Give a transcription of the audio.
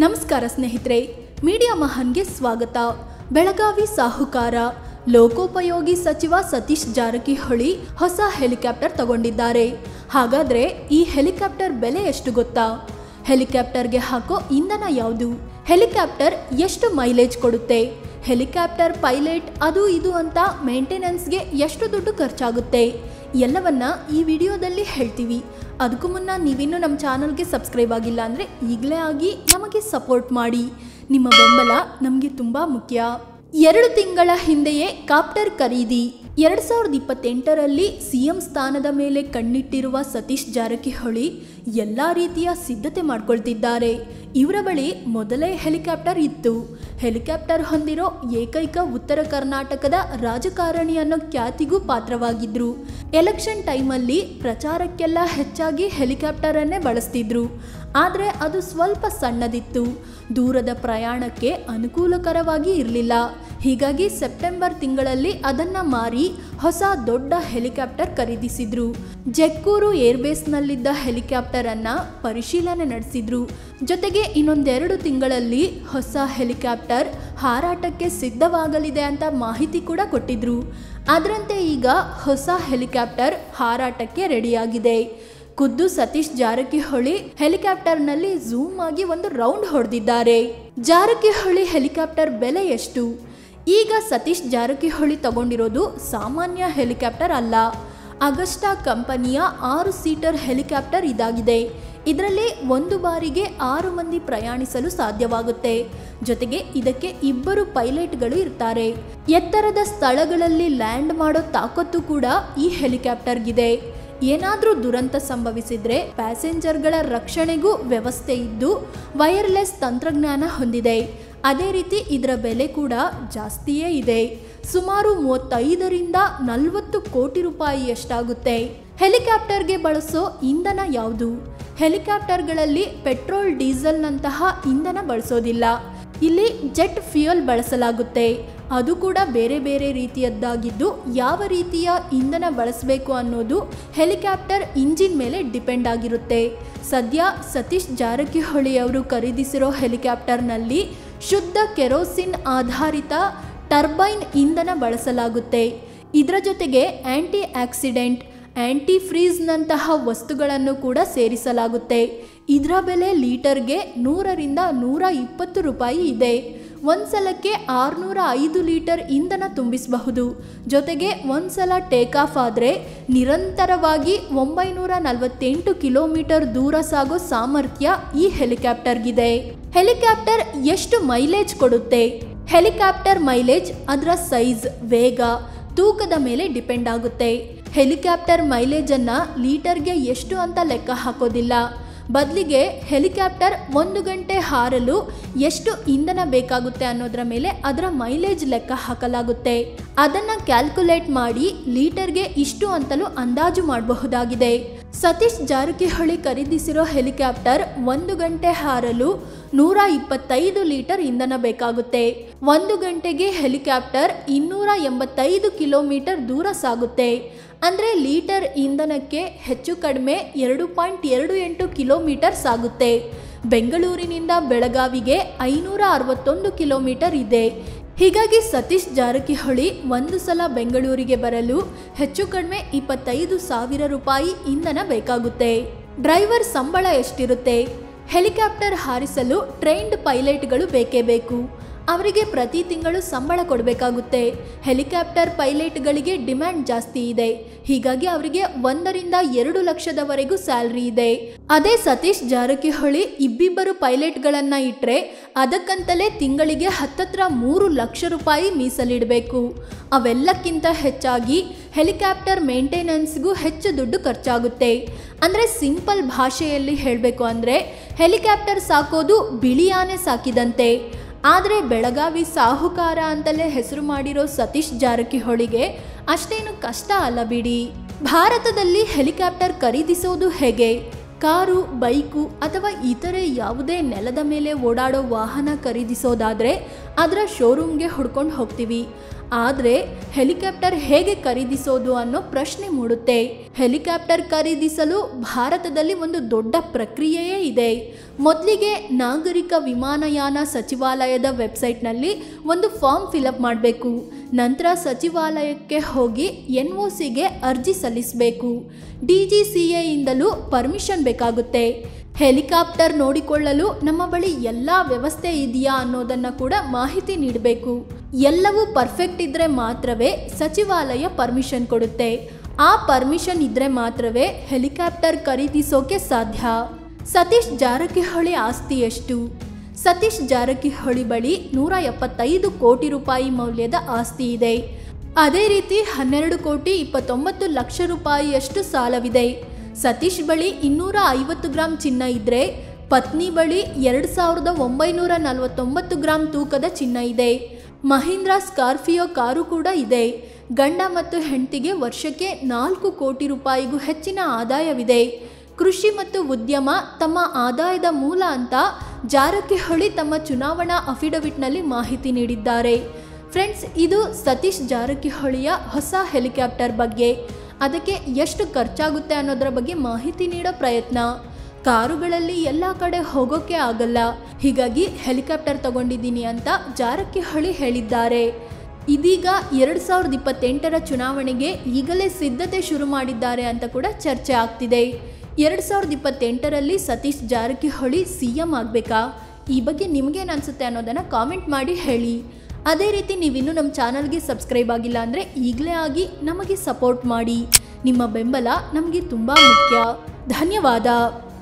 ನಮಸ್ಕಾರ ಸ್ನೇಹಿತರೆ, ಮೀಡಿಯಾ ಮಹಾನ್ಗೆ ಸ್ವಾಗತ. ಬೆಳಗಾವಿ ಸಾಹುಕಾರ ಲೋಕೋಪಯೋಗಿ ಸಚಿವ ಸತೀಶ್ ಜಾರಕಿಹೊಳಿ ಹೊಸ ಹೆಲಿಕಾಪ್ಟರ್ ತಗೊಂಡಿದ್ದಾರೆ. ಹಾಗಾದ್ರೆ ಈ ಹೆಲಿಕಾಪ್ಟರ್ ಬೆಲೆ ಎಷ್ಟು ಗೊತ್ತಾ? ಹೆಲಿಕಾಪ್ಟರ್ಗೆ ಹಾಕೋ ಇಂಧನ ಯಾವುದು? ಹೆಲಿಕಾಪ್ಟರ್ ಎಷ್ಟು ಮೈಲೇಜ್ ಕೊಡುತ್ತೆ? ಹೆಲಿಕಾಪ್ಟರ್ ಪೈಲಟ್ ಅದು ಇದು ಅಂತ ಮೇಂಟೆನೆನ್ಸ್ಗೆ ಎಷ್ಟು ದುಡ್ಡು ಖರ್ಚಾಗುತ್ತೆ? ಎಲ್ಲವನ್ನ ಈ ವಿಡಿಯೋದಲ್ಲಿ ಹೇಳ್ತೀವಿ. ಅದಕ್ಕೂ ಮುನ್ನ ನೀವಿನ್ನೂ ನಮ್ಮ ಚಾನಲ್ಗೆ ಸಬ್ಸ್ಕ್ರೈಬ್ ಆಗಿಲ್ಲ ಅಂದರೆ ಈಗಲೇ ಆಗಿ ನಮಗೆ ಸಪೋರ್ಟ್ ಮಾಡಿ. ನಿಮ್ಮ ಬೆಂಬಲ ನಮಗೆ ತುಂಬ ಮುಖ್ಯ. 2 ತಿಂಗಳ ಹಿಂದೆಯೇ ಕಾಪ್ಟರ್ ಖರೀದಿ. 2028ರಲ್ಲಿ ಸಿಎಂ ಸ್ಥಾನದ ಮೇಲೆ ಕಣ್ಣಿಟ್ಟಿರುವ ಸತೀಶ್ ಜಾರಕಿಹೊಳಿ ಎಲ್ಲ ರೀತಿಯ ಸಿದ್ಧತೆ ಮಾಡ್ಕೊಳ್ತಿದ್ದಾರೆ. ಇವರ ಬಳಿ ಮೊದಲೇ ಹೆಲಿಕಾಪ್ಟರ್ ಇತ್ತು. ಹೆಲಿಕಾಪ್ಟರ್ ಹೊಂದಿರೋ ಏಕೈಕ ಉತ್ತರ ಕರ್ನಾಟಕದ ರಾಜಕಾರಣಿ ಅನ್ನೋ ಖ್ಯಾತಿಗೂ ಪಾತ್ರವಾಗಿದ್ರು. ಎಲೆಕ್ಷನ್ ಟೈಮಲ್ಲಿ ಪ್ರಚಾರಕ್ಕೆಲ್ಲ ಹೆಚ್ಚಾಗಿ ಹೆಲಿಕಾಪ್ಟರ್ ಅನ್ನೇ ಬಳಸ್ತಿದ್ರು. ಆದರೆ ಅದು ಸ್ವಲ್ಪ ಸಣ್ಣದಿತ್ತು, ದೂರದ ಪ್ರಯಾಣಕ್ಕೆ ಅನುಕೂಲಕರವಾಗಿ ಇರಲಿಲ್ಲ. ಹೀಗಾಗಿ ಸೆಪ್ಟೆಂಬರ್ ತಿಂಗಳಲ್ಲಿ ಅದನ್ನ ಮಾರಿ ಹೊಸ ದೊಡ್ಡ ಹೆಲಿಕಾಪ್ಟರ್ ಖರೀದಿಸಿದ್ರು. ಜಕ್ಕೂರು ಏರ್ಬೇಸ್ನಲ್ಲಿದ್ದ ಹೆಲಿಕಾಪ್ಟರ್ ಅನ್ನ ಪರಿಶೀಲನೆ ನಡೆಸಿದ್ರು. ಜೊತೆಗೆ ಇನ್ನೊಂದೆರಡು ತಿಂಗಳಲ್ಲಿ ಹೊಸ ಹೆಲಿಕಾಪ್ಟರ್ ಹಾರಾಟಕ್ಕೆ ಸಿದ್ಧವಾಗಲಿದೆ ಅಂತ ಮಾಹಿತಿ ಕೂಡ ಕೊಟ್ಟಿದ್ರು. ಅದರಂತೆ ಈಗ ಹೊಸ ಹೆಲಿಕಾಪ್ಟರ್ ಹಾರಾಟಕ್ಕೆ ರೆಡಿಯಾಗಿದೆ. ಖುದ್ದು ಸತೀಶ್ ಜಾರಕಿಹೊಳಿ ಹೆಲಿಕಾಪ್ಟರ್ನಲ್ಲಿ ಝೂಮ್ ಆಗಿ ಒಂದು ರೌಂಡ್ ಹೊಡೆದಿದ್ದಾರೆ. ಜಾರಕಿಹೊಳಿ ಹೆಲಿಕಾಪ್ಟರ್ ಬೆಲೆ ಎಷ್ಟು? ಈಗ ಸತೀಶ್ ಜಾರಕಿಹೊಳಿ ತಗೊಂಡಿರೋದು ಸಾಮಾನ್ಯ ಹೆಲಿಕಾಪ್ಟರ್ ಅಲ್ಲ. ಅಗಸ್ಟಾ ಕಂಪನಿಯ 6 ಸೀಟರ್ ಹೆಲಿಕಾಪ್ಟರ್ ಇದಾಗಿದೆ. ಇದರಲ್ಲಿ ಒಂದು ಬಾರಿಗೆ 6 ಮಂದಿ ಪ್ರಯಾಣಿಸಲು ಸಾಧ್ಯವಾಗುತ್ತೆ. ಜೊತೆಗೆ ಇದಕ್ಕೆ 2 ಪೈಲಟ್ಗಳು ಇರ್ತಾರೆ. ಎತ್ತರದ ಸ್ಥಳಗಳಲ್ಲಿ ಲ್ಯಾಂಡ್ ಮಾಡೋ ತಾಕತ್ತು ಕೂಡ ಈ ಹೆಲಿಕಾಪ್ಟರ್ಗಿದೆ. ಏನಾದರೂ ದುರಂತ ಸಂಭವಿಸಿದ್ರೆ ಪ್ಯಾಸೆಂಜರ್ಗಳ ರಕ್ಷಣೆಗೂ ವ್ಯವಸ್ಥೆ ಇದ್ದು ವೈರ್ಲೆಸ್ ತಂತ್ರಜ್ಞಾನ ಹೊಂದಿದೆ. ಅದೇ ರೀತಿ ಇದರ ಬೆಲೆ ಕೂಡ ಜಾಸ್ತಿಯೇ ಇದೆ. ಸುಮಾರು 35ರಿಂದ 40 ಕೋಟಿ ರೂಪಾಯಿಯಷ್ಟಾಗುತ್ತೆ. ಹೆಲಿಕಾಪ್ಟರ್ಗೆ ಬಳಸೋ ಇಂಧನ ಯಾವುದು? ಹೆಲಿಕಾಪ್ಟರ್ಗಳಲ್ಲಿ ಪೆಟ್ರೋಲ್ ಡೀಸೆಲ್ನಂತಹ ಇಂಧನ ಬಳಸೋದಿಲ್ಲ. ಇಲ್ಲಿ ಜೆಟ್ ಫ್ಯೂಯಲ್ ಬಳಸಲಾಗುತ್ತೆ. ಅದು ಕೂಡ ಬೇರೆ ಬೇರೆ ರೀತಿಯದ್ದಾಗಿದ್ದು ಯಾವ ರೀತಿಯ ಇಂಧನ ಬಳಸಬೇಕು ಅನ್ನೋದು ಹೆಲಿಕಾಪ್ಟರ್ ಇಂಜಿನ್ ಮೇಲೆ ಡಿಪೆಂಡ್ ಆಗಿರುತ್ತೆ. ಸದ್ಯ ಸತೀಶ್ ಜಾರಕಿಹೊಳಿ ಅವರು ಖರೀದಿಸಿರೋ ಹೆಲಿಕಾಪ್ಟರ್ನಲ್ಲಿ ಶುದ್ಧ ಕೆರೋಸಿನ್ ಆಧಾರಿತ ಟರ್ಬೈನ್ ಇಂಧನ ಬಳಸಲಾಗುತ್ತೆ. ಇದರ ಜೊತೆಗೆ ಆಂಟಿ ಆಕ್ಸಿಡೆಂಟ್, ಆಂಟಿ ಫ್ರೀಸ್ನಂತಹ ವಸ್ತುಗಳನ್ನು ಕೂಡ ಸೇರಿಸಲಾಗುತ್ತೆ. ಇದರ ಬೆಲೆ ಲೀಟರ್ಗೆ 100ರಿಂದ 120 ರೂಪಾಯಿ ಇದೆ. ಒಂದ್ಸಲಕ್ಕೆ 605 ಲೀಟರ್ ಇಂಧನ ತುಂಬಿಸಬಹುದು. ಜೊತೆಗೆ ಒಂದ್ಸಲ ಟೇಕ್ ಆಫ್ ಆದರೆ ನಿರಂತರವಾಗಿ 948 ಕಿಲೋಮೀಟರ್ ದೂರ ಸಾಗೋ ಸಾಮರ್ಥ್ಯ ಈ ಹೆಲಿಕಾಪ್ಟರ್ಗಿದೆ. ಹೆಲಿಕಾಪ್ಟರ್ ಎಷ್ಟು ಮೈಲೇಜ್ ಕೊಡುತ್ತೆ? ಹೆಲಿಕಾಪ್ಟರ್ ಮೈಲೇಜ್ ಅದರ ಸೈಜ್, ವೇಗ, ತೂಕದ ಮೇಲೆ ಡಿಪೆಂಡ್ ಆಗುತ್ತೆ. ಹೆಲಿಕಾಪ್ಟರ್ ಮೈಲೇಜ್ ಅನ್ನ ಲೀಟರ್ಗೆ ಎಷ್ಟು ಅಂತ ಲೆಕ್ಕ ಹಾಕೋದಿಲ್ಲ. ಬದಲಿಗೆ ಹೆಲಿಕಾಪ್ಟರ್ 1 ಗಂಟೆ ಹಾರಲು ಎಷ್ಟು ಇಂಧನ ಬೇಕಾಗುತ್ತೆ ಅನ್ನೋದರ ಮೇಲೆ ಅದರ ಮೈಲೇಜ್ ಲೆಕ್ಕ ಹಾಕಲಾಗುತ್ತೆ. ಅದನ್ನ ಕ್ಯಾಲ್ಕುಲೇಟ್ ಮಾಡಿ ಲೀಟರ್ಗೆ ಇಷ್ಟು ಅಂತಲೂ ಅಂದಾಜು ಮಾಡಬಹುದಾಗಿದೆ. ಸತೀಶ್ ಜಾರಕಿಹೊಳಿ ಖರೀದಿಸಿರೋ ಹೆಲಿಕಾಪ್ಟರ್ 1 ಗಂಟೆ ಹಾರಲು 125 ಲೀಟರ್ ಇಂಧನ ಬೇಕಾಗುತ್ತೆ. 1 ಗಂಟೆಗೆ ಹೆಲಿಕಾಪ್ಟರ್ 285 ಕಿಲೋಮೀಟರ್ ದೂರ ಸಾಗುತ್ತೆ. ಅಂದರೆ ಲೀಟರ್ ಇಂಧನಕ್ಕೆ ಹೆಚ್ಚು ಕಡಿಮೆ 2.28 ಕಿಲೋಮೀಟರ್ ಸಾಗುತ್ತೆ. ಬೆಂಗಳೂರಿನಿಂದ ಬೆಳಗಾವಿಗೆ 561 ಕಿಲೋಮೀಟರ್ ಇದೆ. ಹೀಗಾಗಿ ಸತೀಶ್ ಜಾರಕಿಹೊಳಿ ಒಂದು ಸಲ ಬೆಂಗಳೂರಿಗೆ ಬರಲು ಹೆಚ್ಚು ಕಡಿಮೆ 25,000 ರೂಪಾಯಿ ಇಂಧನ ಬೇಕಾಗುತ್ತೆ. ಡ್ರೈವರ್ ಸಂಬಳ ಎಷ್ಟಿರುತ್ತೆ? ಹೆಲಿಕಾಪ್ಟರ್ ಹಾರಿಸಲು ಟ್ರೈನ್ಡ್ ಪೈಲಟ್ಗಳು ಬೇಕೇ ಬೇಕು. ಅವರಿಗೆ ಪ್ರತಿ ತಿಂಗಳು ಸಂಬಳ ಕೊಡಬೇಕಾಗುತ್ತೆ. ಹೆಲಿಕಾಪ್ಟರ್ ಪೈಲಟ್ಗಳಿಗೆ ಡಿಮ್ಯಾಂಡ್ ಜಾಸ್ತಿ ಇದೆ. ಹೀಗಾಗಿ ಅವರಿಗೆ 1ರಿಂದ 2 ಲಕ್ಷದವರೆಗೂ ಸ್ಯಾಲ್ರಿ ಇದೆ. ಅದೇ ಸತೀಶ್ ಜಾರಕಿಹೊಳಿ 2 ಪೈಲಟ್ಗಳನ್ನ ಇಟ್ಟರೆ ಅದಕ್ಕಂತಲೇ ತಿಂಗಳಿಗೆ ಹತ್ತತ್ರ 3 ಲಕ್ಷ ರೂಪಾಯಿ ಮೀಸಲಿಡಬೇಕು. ಅವೆಲ್ಲಕ್ಕಿಂತ ಹೆಚ್ಚಾಗಿ ಹೆಲಿಕಾಪ್ಟರ್ ಮೇಂಟೆನೆನ್ಸ್ಗೂ ಹೆಚ್ಚು ದುಡ್ಡು ಖರ್ಚಾಗುತ್ತೆ. ಅಂದರೆ ಸಿಂಪಲ್ ಭಾಷೆಯಲ್ಲಿ ಹೇಳಬೇಕು ಅಂದರೆ ಹೆಲಿಕಾಪ್ಟರ್ ಸಾಕೋದು ಬಿಳಿ ಆನೆ ಸಾಕಿದಂತೆ. ಆದರೆ ಬೆಳಗಾವಿ ಸಾಹುಕಾರ ಅಂತಲೇ ಹೆಸರು ಮಾಡಿರೋ ಸತೀಶ್ ಜಾರಕಿಹೊಳಿಗೆ ಅಷ್ಟೇನು ಕಷ್ಟ ಅಲ್ಲ ಬಿಡಿ. ಭಾರತದಲ್ಲಿ ಹೆಲಿಕಾಪ್ಟರ್ ಖರೀದಿಸೋದು ಹೇಗೆ? ಕಾರು, ಬೈಕು ಅಥವಾ ಇತರೆ ಯಾವುದೇ ನೆಲದ ಮೇಲೆ ಓಡಾಡೋ ವಾಹನ ಖರೀದಿಸೋದಾದರೆ ಅದರ ಶೋರೂಮ್ಗೆ ಹುಡ್ಕೊಂಡು ಹೋಗ್ತೀವಿ. ಆದರೆ ಹೆಲಿಕಾಪ್ಟರ್ ಹೇಗೆ ಖರೀದಿಸೋದು ಅನ್ನೋ ಪ್ರಶ್ನೆ ಮೂಡುತ್ತೆ. ಹೆಲಿಕಾಪ್ಟರ್ ಖರೀದಿಸಲು ಭಾರತದಲ್ಲಿ ಒಂದು ದೊಡ್ಡ ಪ್ರಕ್ರಿಯೆಯೇ ಇದೆ. ಮೊದಲಿಗೆ ನಾಗರಿಕ ವಿಮಾನಯಾನ ಸಚಿವಾಲಯದ ವೆಬ್ಸೈಟ್ನಲ್ಲಿ ಒಂದು ಫಾರ್ಮ್ ಫಿಲಪ್ ಮಾಡಬೇಕು. ನಂತರ ಸಚಿವಾಲಯಕ್ಕೆ ಹೋಗಿ NOCಗೆ ಅರ್ಜಿ ಸಲ್ಲಿಸಬೇಕು. DGCAಯಿಂದಲೂ ಪರ್ಮಿಷನ್ ಬೇಕಾಗುತ್ತೆ. ಹೆಲಿಕಾಪ್ಟರ್ ನೋಡಿಕೊಳ್ಳಲು ನಮ್ಮ ಬಳಿ ಎಲ್ಲ ವ್ಯವಸ್ಥೆ ಇದೆಯಾ ಅನ್ನೋದನ್ನು ಕೂಡ ಮಾಹಿತಿ ನೀಡಬೇಕು. ಎಲ್ಲವೂ ಪರ್ಫೆಕ್ಟ್ ಇದ್ದರೆ ಮಾತ್ರವೇ ಸಚಿವಾಲಯ ಪರ್ಮಿಷನ್ ಕೊಡುತ್ತೆ. ಆ ಪರ್ಮಿಷನ್ ಇದ್ದರೆ ಮಾತ್ರವೇ ಹೆಲಿಕಾಪ್ಟರ್ ಖರೀದಿಸೋಕೆ ಸಾಧ್ಯ. ಸತೀಶ್ ಜಾರಕಿಹೊಳಿ ಆಸ್ತಿ ಎಷ್ಟು? ಸತೀಶ್ ಜಾರಕಿಹೊಳಿ ಬಳಿ 175 ಕೋಟಿ ರೂಪಾಯಿ ಮೌಲ್ಯದ ಆಸ್ತಿ ಇದೆ. ಅದೇ ರೀತಿ 12,29,00,000 ರೂಪಾಯಿಯಷ್ಟು ಸಾಲವಿದೆ. ಸತೀಶ್ ಬಳಿ 250 ಗ್ರಾಂ ಚಿನ್ನ ಇದ್ದರೆ ಪತ್ನಿ ಬಳಿ 2,949 ಗ್ರಾಂ ತೂಕದ ಚಿನ್ನ ಇದೆ. ಮಹೀಂದ್ರ ಸ್ಕಾರ್ಪಿಯೋ ಕಾರು ಕೂಡ ಇದೆ. ಗಂಡ ಮತ್ತು ಹೆಂಡತಿಗೆ ವರ್ಷಕ್ಕೆ 4 ಕೋಟಿ ರೂಪಾಯಿಗೂ ಹೆಚ್ಚಿನ ಆದಾಯವಿದೆ. ಕೃಷಿ ಮತ್ತು ಉದ್ಯಮ ತಮ್ಮ ಆದಾಯದ ಮೂಲ ಅಂತ ಜಾರಕಿಹೊಳಿ ತಮ್ಮ ಚುನಾವಣಾ ಅಫಿಡವಿಟ್ನಲ್ಲಿ ಮಾಹಿತಿ ನೀಡಿದ್ದಾರೆ. ಫ್ರೆಂಡ್ಸ್, ಇದು ಸತೀಶ್ ಜಾರಕಿಹೊಳಿಯ ಹೊಸ ಹೆಲಿಕಾಪ್ಟರ್ ಬಗ್ಗೆ. ಅದಕ್ಕೆ ಎಷ್ಟು ಖರ್ಚಾಗುತ್ತೆ ಅನ್ನೋದರ ಬಗ್ಗೆ ಮಾಹಿತಿ ನೀಡೋ ಪ್ರಯತ್ನ. ಕಾರುಗಳಲ್ಲಿ ಎಲ್ಲ ಕಡೆ ಹೋಗೋಕೆ ಆಗಲ್ಲ, ಹೀಗಾಗಿ ಹೆಲಿಕಾಪ್ಟರ್ ತಗೊಂಡಿದ್ದೀನಿ ಅಂತ ಜಾರಕಿಹೊಳಿ ಹೇಳಿದ್ದಾರೆ. ಇದೀಗ 2028ರ ಚುನಾವಣೆಗೆ ಈಗಲೇ ಸಿದ್ಧತೆ ಶುರು ಮಾಡಿದ್ದಾರೆ ಅಂತ ಕೂಡ ಚರ್ಚೆ ಆಗ್ತಿದೆ. 2028ರಲ್ಲಿ ಸತೀಶ್ ಜಾರಕಿಹೊಳಿ CM ಆಗಬೇಕಾ? ಈ ಬಗ್ಗೆ ನಿಮಗೇನು ಅನಿಸುತ್ತೆ ಅನ್ನೋದನ್ನು ಕಾಮೆಂಟ್ ಮಾಡಿ ಹೇಳಿ. ಅದೇ ರೀತಿ ನೀವಿನ್ನೂ ನಮ್ಮ ಚಾನಲ್ಗೆ ಸಬ್ಸ್ಕ್ರೈಬ್ ಆಗಿಲ್ಲ ಅಂದರೆ ಈಗಲೇ ಆಗಿ ನಮಗೆ ಸಪೋರ್ಟ್ ಮಾಡಿ. ನಿಮ್ಮ ಬೆಂಬಲ ನಮಗೆ ತುಂಬ ಮುಖ್ಯ. ಧನ್ಯವಾದ.